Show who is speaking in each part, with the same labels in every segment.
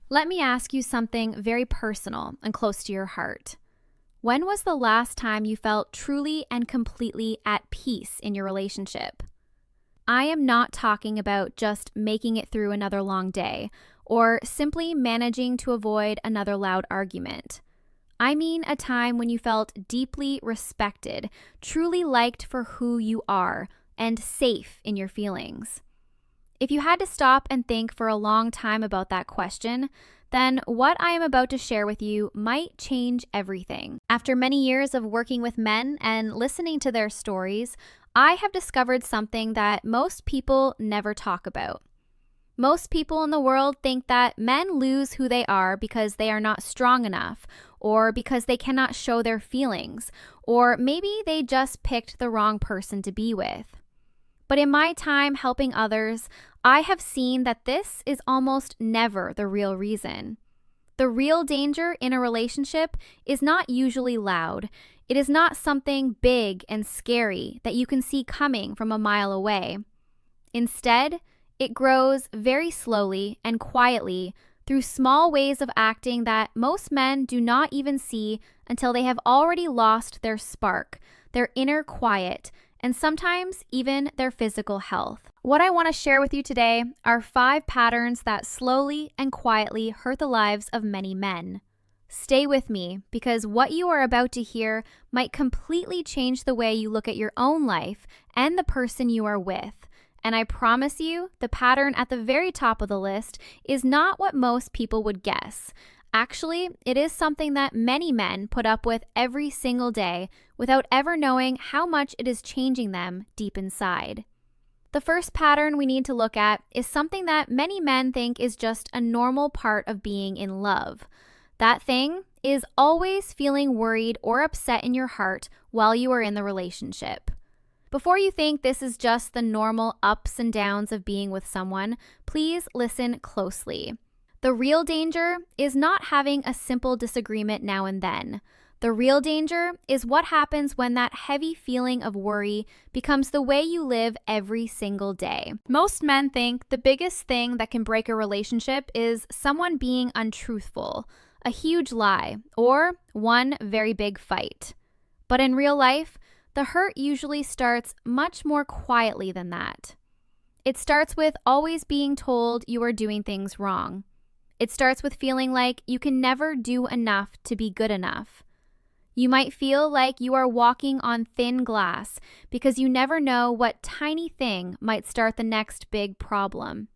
Speaker 1: Let me ask you something very personal and close to your heart. When was the last time you felt truly and completely at peace in your relationship? I am not talking about just making it through another long day or simply managing to avoid another loud argument. I mean a time when you felt deeply respected, truly liked for who you are, and safe in your feelings. If you had to stop and think for a long time about that question, then what I am about to share with you might change everything. After many years of working with men and listening to their stories, I have discovered something that most people never talk about. Most people in the world think that men lose who they are because they are not strong enough, or because they cannot show their feelings, or maybe they just picked the wrong person to be with. But in my time helping others, I have seen that this is almost never the real reason. The real danger in a relationship is not usually loud. It is not something big and scary that you can see coming from a mile away. Instead, it grows very slowly and quietly through small ways of acting that most men do not even see until they have already lost their spark, their inner quiet, and sometimes even their physical health. What I want to share with you today are 5 patterns that slowly and quietly hurt the lives of many men. Stay with me, because what you are about to hear might completely change the way you look at your own life and the person you are with. And I promise you, the pattern at the very top of the list is not what most people would guess. Actually, it is something that many men put up with every single day without ever knowing how much it is changing them deep inside. The first pattern we need to look at is something that many men think is just a normal part of being in love. That thing is always feeling worried or upset in your heart while you are in the relationship. Before you think this is just the normal ups and downs of being with someone, please listen closely. The real danger is not having a simple disagreement now and then. The real danger is what happens when that heavy feeling of worry becomes the way you live every single day. Most men think the biggest thing that can break a relationship is someone being untruthful, a huge lie, or one very big fight. But in real life, the hurt usually starts much more quietly than that. It starts with always being told you are doing things wrong. It starts with feeling like you can never do enough to be good enough. You might feel like you are walking on thin glass because you never know what tiny thing might start the next big problem.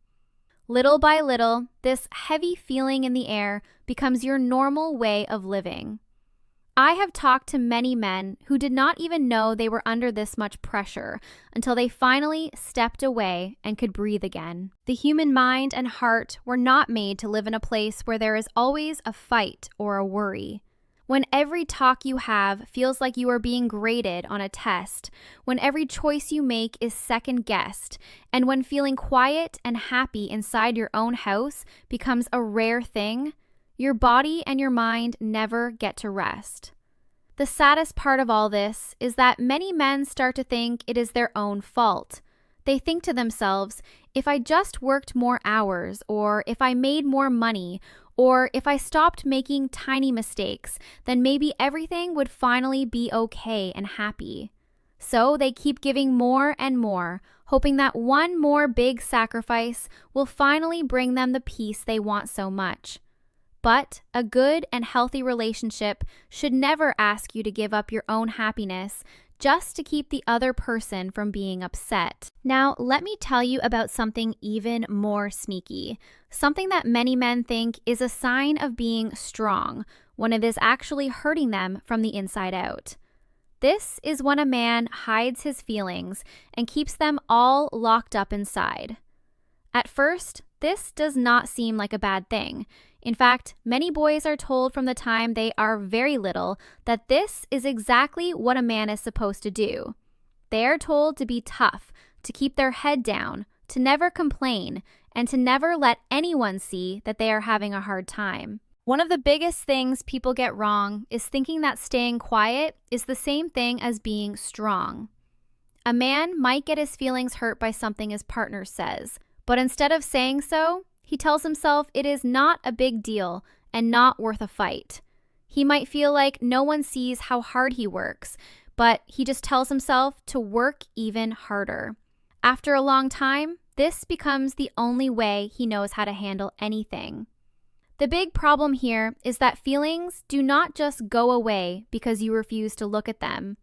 Speaker 1: Little by little, this heavy feeling in the air becomes your normal way of living. I have talked to many men who did not even know they were under this much pressure until they finally stepped away and could breathe again. The human mind and heart were not made to live in a place where there is always a fight or a worry. When every talk you have feels like you are being graded on a test, when every choice you make is second-guessed, and when feeling quiet and happy inside your own house becomes a rare thing, your body and your mind never get to rest. The saddest part of all this is that many men start to think it is their own fault. They think to themselves, if I just worked more hours, or if I made more money, or if I stopped making tiny mistakes, then maybe everything would finally be okay and happy. So they keep giving more and more, hoping that one more big sacrifice will finally bring them the peace they want so much. But a good and healthy relationship should never ask you to give up your own happiness just to keep the other person from being upset. Now, let me tell you about something even more sneaky, something that many men think is a sign of being strong, when it is actually hurting them from the inside out. This is when a man hides his feelings and keeps them all locked up inside. At first, this does not seem like a bad thing. In fact, many boys are told from the time they are very little that this is exactly what a man is supposed to do. They are told to be tough, to keep their head down, to never complain, and to never let anyone see that they are having a hard time. One of the biggest things people get wrong is thinking that staying quiet is the same thing as being strong. A man might get his feelings hurt by something his partner says, but instead of saying so, He tells himself it is not a big deal and not worth a fight. He might feel like no one sees how hard he works, but he just tells himself to work even harder. After a long time, this becomes the only way he knows how to handle anything. The big problem here is that feelings do not just go away because you refuse to look at them.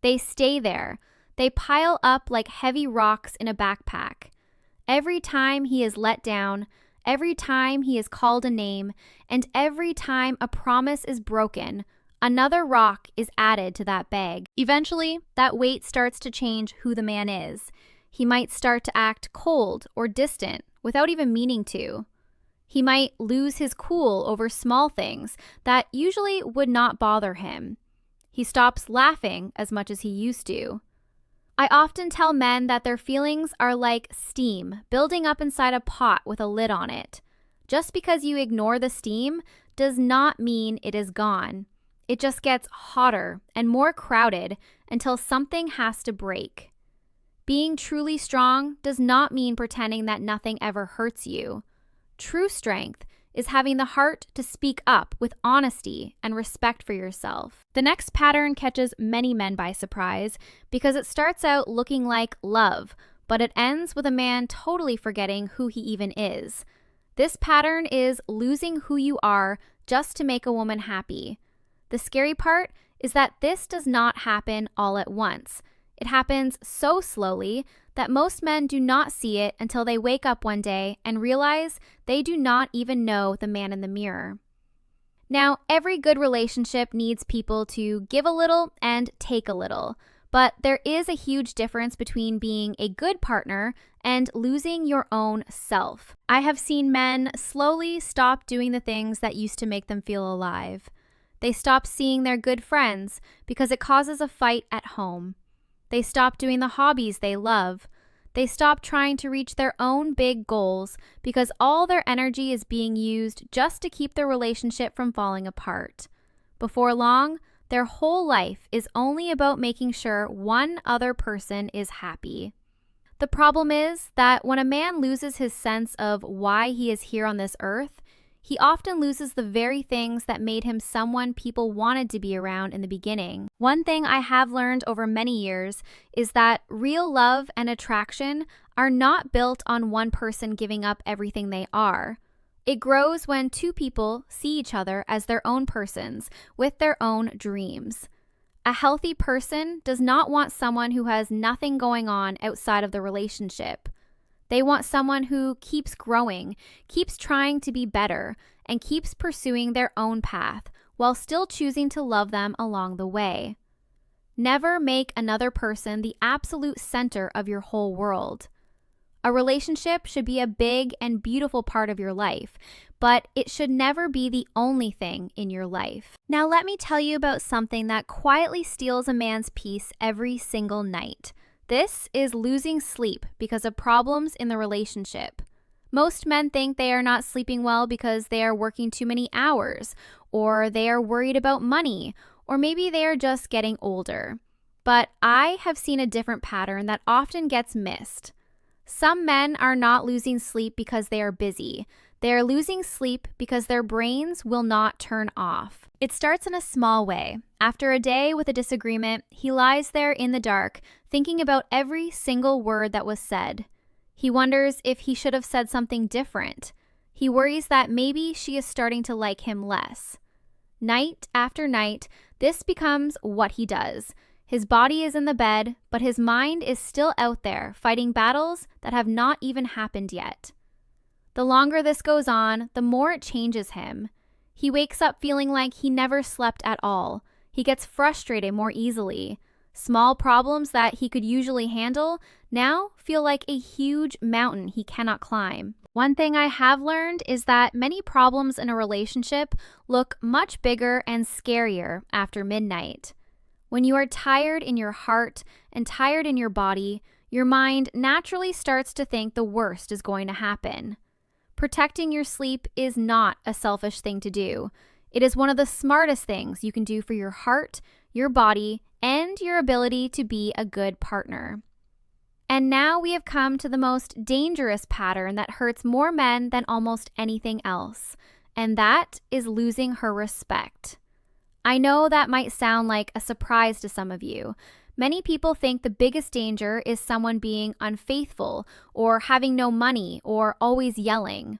Speaker 1: They stay there. They pile up like heavy rocks in a backpack. Every time he is let down, every time he is called a name, and every time a promise is broken, another rock is added to that bag. Eventually, that weight starts to change who the man is. He might start to act cold or distant without even meaning to. He might lose his cool over small things that usually would not bother him. He stops laughing as much as he used to. I often tell men that their feelings are like steam building up inside a pot with a lid on it. Just because you ignore the steam does not mean it is gone. It just gets hotter and more crowded until something has to break. Being truly strong does not mean pretending that nothing ever hurts you. True strength is having the heart to speak up with honesty and respect for yourself. The next pattern catches many men by surprise because it starts out looking like love, but it ends with a man totally forgetting who he even is. This pattern is losing who you are just to make a woman happy. The scary part is that this does not happen all at once. It happens so slowly that most men do not see it until they wake up one day and realize they do not even know the man in the mirror. Now, every good relationship needs people to give a little and take a little, but there is a huge difference between being a good partner and losing your own self. I have seen men slowly stop doing the things that used to make them feel alive. They stop seeing their good friends because it causes a fight at home. They stop doing the hobbies they love. They stop trying to reach their own big goals because all their energy is being used just to keep their relationship from falling apart. Before long, their whole life is only about making sure one other person is happy. The problem is that when a man loses his sense of why he is here on this earth, he often loses the very things that made him someone people wanted to be around in the beginning. One thing I have learned over many years is that real love and attraction are not built on one person giving up everything they are. It grows when two people see each other as their own persons with their own dreams. A healthy person does not want someone who has nothing going on outside of the relationship. They want someone who keeps growing, keeps trying to be better, and keeps pursuing their own path while still choosing to love them along the way. Never make another person the absolute center of your whole world. A relationship should be a big and beautiful part of your life, but it should never be the only thing in your life. Now let me tell you about something that quietly steals a man's peace every single night. This is losing sleep because of problems in the relationship. Most men think they are not sleeping well because they are working too many hours, or they are worried about money, or maybe they are just getting older. But I have seen a different pattern that often gets missed. Some men are not losing sleep because they are busy. They are losing sleep because their brains will not turn off. It starts in a small way. After a day with a disagreement, he lies there in the dark, thinking about every single word that was said. He wonders if he should have said something different. He worries that maybe she is starting to like him less. Night after night, this becomes what he does. His body is in the bed, but his mind is still out there fighting battles that have not even happened yet. The longer this goes on, the more it changes him. He wakes up feeling like he never slept at all. He gets frustrated more easily. Small problems that he could usually handle now feel like a huge mountain he cannot climb. One thing I have learned is that many problems in a relationship look much bigger and scarier after midnight. When you are tired in your heart and tired in your body, your mind naturally starts to think the worst is going to happen. Protecting your sleep is not a selfish thing to do. It is one of the smartest things you can do for your heart, your body, and your ability to be a good partner. And now we have come to the most dangerous pattern that hurts more men than almost anything else, and that is losing her respect. I know that might sound like a surprise to some of you. Many people think the biggest danger is someone being unfaithful or having no money or always yelling.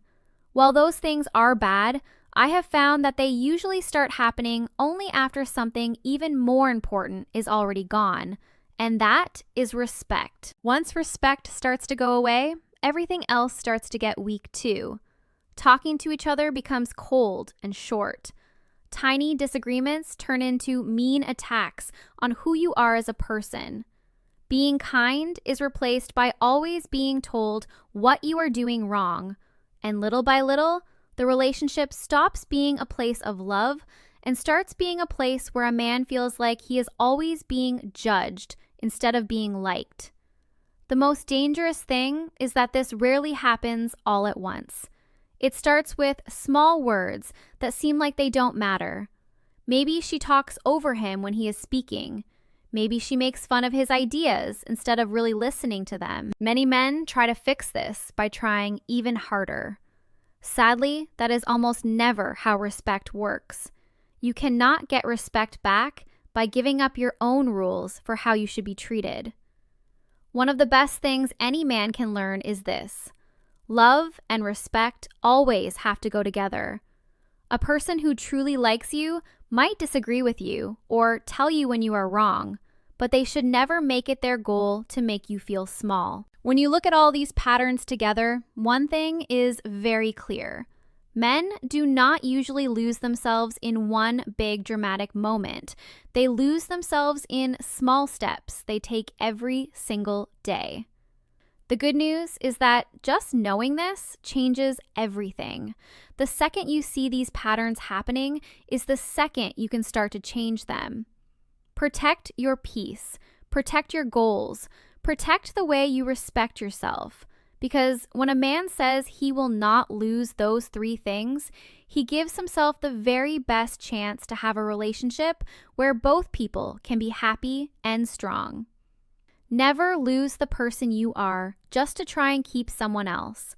Speaker 1: While those things are bad, I have found that they usually start happening only after something even more important is already gone, and that is respect. Once respect starts to go away, everything else starts to get weak too. Talking to each other becomes cold and short. Tiny disagreements turn into mean attacks on who you are as a person. Being kind is replaced by always being told what you are doing wrong. And little by little, the relationship stops being a place of love and starts being a place where a man feels like he is always being judged instead of being liked. The most dangerous thing is that this rarely happens all at once. It starts with small words that seem like they don't matter. Maybe she talks over him when he is speaking. Maybe she makes fun of his ideas instead of really listening to them. Many men try to fix this by trying even harder. Sadly, that is almost never how respect works. You cannot get respect back by giving up your own rules for how you should be treated. One of the best things any man can learn is this: love and respect always have to go together. A person who truly likes you might disagree with you or tell you when you are wrong, but they should never make it their goal to make you feel small. When you look at all these patterns together, one thing is very clear. Men do not usually lose themselves in one big dramatic moment. They lose themselves in small steps they take every single day. The good news is that just knowing this changes everything. The second you see these patterns happening is the second you can start to change them. Protect your peace. Protect your goals. Protect the way you respect yourself. Because when a man says he will not lose those three things, he gives himself the very best chance to have a relationship where both people can be happy and strong. Never lose the person you are just to try and keep someone else.